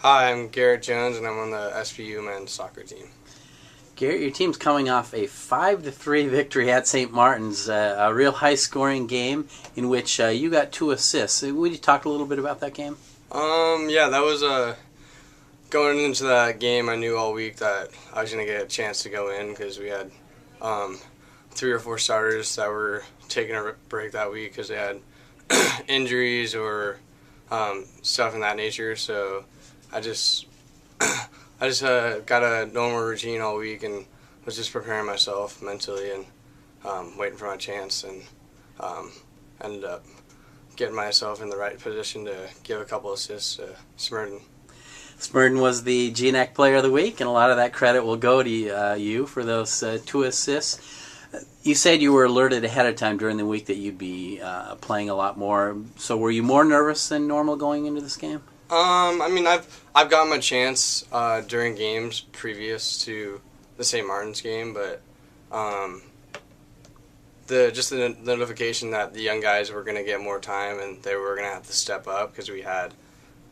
Hi, I'm Garrett Jones, and I'm on the SPU men's soccer team. Garrett, your team's coming off a 5-3 victory at St. Martin's, a real high-scoring game in which you got 2 assists. Would you talk a little bit about that game? Yeah, that was going into that game. I knew all week that I was gonna get a chance to go in because we had 3 or 4 starters that were taking a break that week because they had injuries or stuff in that nature. So I just got a normal routine all week and was just preparing myself mentally and waiting for my chance, and ended up getting myself in the right position to give a couple assists to Smurden. Smurden was the GNAC Player of the Week, and a lot of that credit will go to you for those 2 assists. You said you were alerted ahead of time during the week that you'd be playing a lot more. So were you more nervous than normal going into this game? I've gotten my chance during games previous to the St. Martin's game, but the notification that the young guys were going to get more time and they were going to have to step up because we had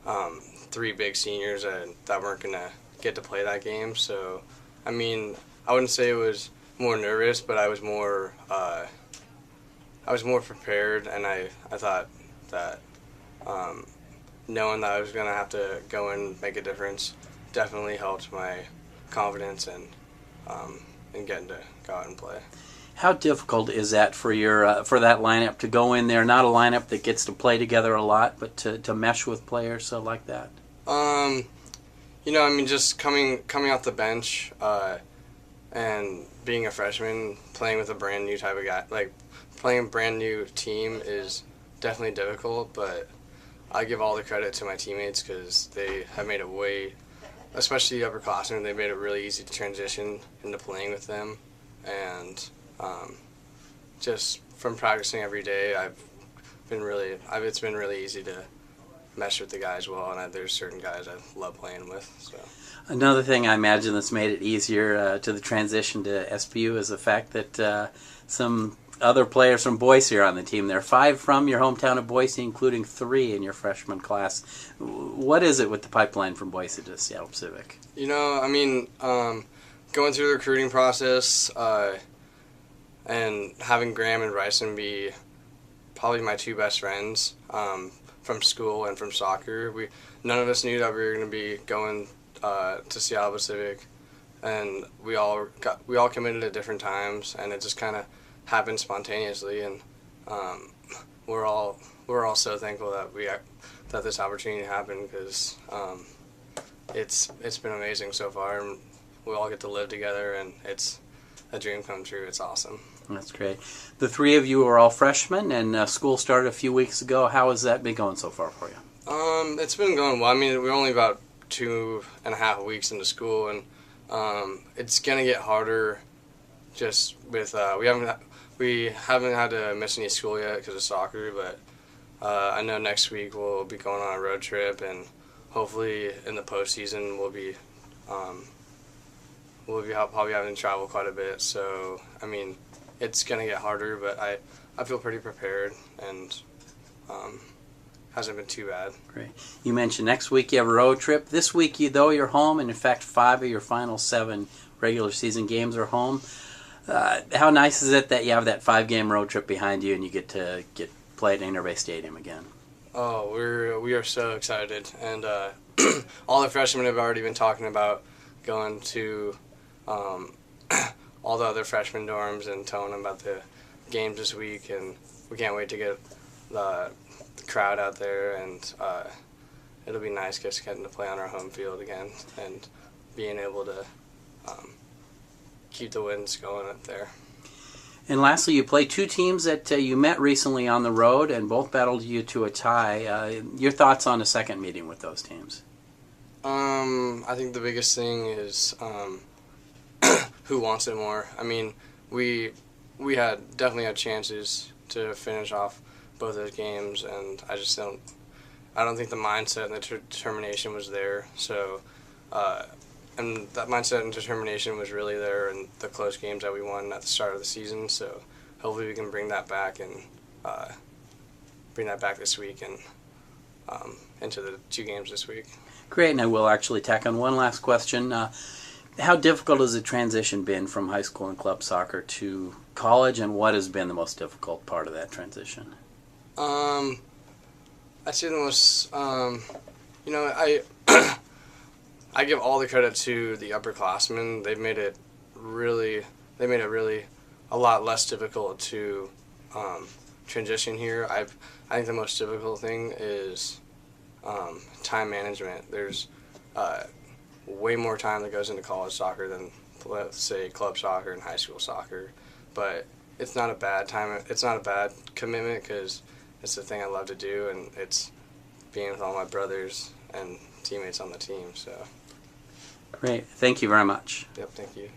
3 big seniors that weren't going to get to play that game. So, I wouldn't say it was more nervous, but I was more prepared, and I thought that knowing that I was going to have to go and make a difference definitely helped my confidence and getting to go out and play. How difficult is that for for that lineup to go in there? Not a lineup that gets to play together a lot, but to mesh with players like that. Just coming off the bench and being a freshman, playing with a brand new type of guy, like playing a brand new team is definitely difficult. But I give all the credit to my teammates because they have made it especially the upperclassmen, they made it really easy to transition into playing with them. And just from practicing every day, it's been really easy to mesh with the guys well, and there's certain guys I love playing with. So another thing I imagine that's made it easier to the transition to SPU is the fact that some other players from Boise are on the team. There are 5 from your hometown of Boise, including 3 in your freshman class. What is it with the pipeline from Boise to Seattle Pacific? Going through the recruiting process and having Graham and Bryson be probably my 2 best friends from school and from soccer. None of us knew that we were going to be going to Seattle Pacific, and we all committed at different times, and it just kind of happened spontaneously, and we're all so thankful that this opportunity happened because it's been amazing so far, and we all get to live together, and it's a dream come true. It's awesome. That's great. The 3 of you are all freshmen, and school started a few weeks ago. How has that been going so far for you? It's been going well. We're only about 2.5 weeks into school, and it's gonna get harder. Just with we haven't had to miss any school yet because of soccer, but I know next week we'll be going on a road trip, and hopefully in the postseason we'll be probably having to travel quite a bit. So it's gonna get harder, but I feel pretty prepared, and hasn't been too bad. Great. You mentioned next week you have a road trip. This week, you're home, and in fact 5 of your final 7 regular season games are home. How nice is it that you have that 5-game road trip behind you and you get to play at Interbay Stadium again? Oh, we are so excited, and all the freshmen have already been talking about going to all the other freshman dorms and telling them about the games this week, and we can't wait to get the crowd out there, and it'll be nice just getting to play on our home field again and being able to keep the wins going up there. And lastly, you play 2 teams that you met recently on the road and both battled you to a tie. Your thoughts on a second meeting with those teams? I think the biggest thing is who wants it more. We definitely had chances to finish off both those games, and I don't think the mindset and the determination was there. So, and that mindset and determination was really there in the close games that we won at the start of the season. So, hopefully we can bring that back this week and into the 2 games this week. Great, and I will actually tack on one last question. How difficult has the transition been from high school and club soccer to college, and what has been the most difficult part of that transition? I'd say the most, I give all the credit to the upperclassmen. They made it really a lot less difficult to transition here. I think the most difficult thing is time management. There's way more time that goes into college soccer than, let's say, club soccer and high school soccer, but it's not a bad time. It's not a bad commitment because it's the thing I love to do, and it's being with all my brothers and teammates on the team. So great, thank you very much. Yep, thank you.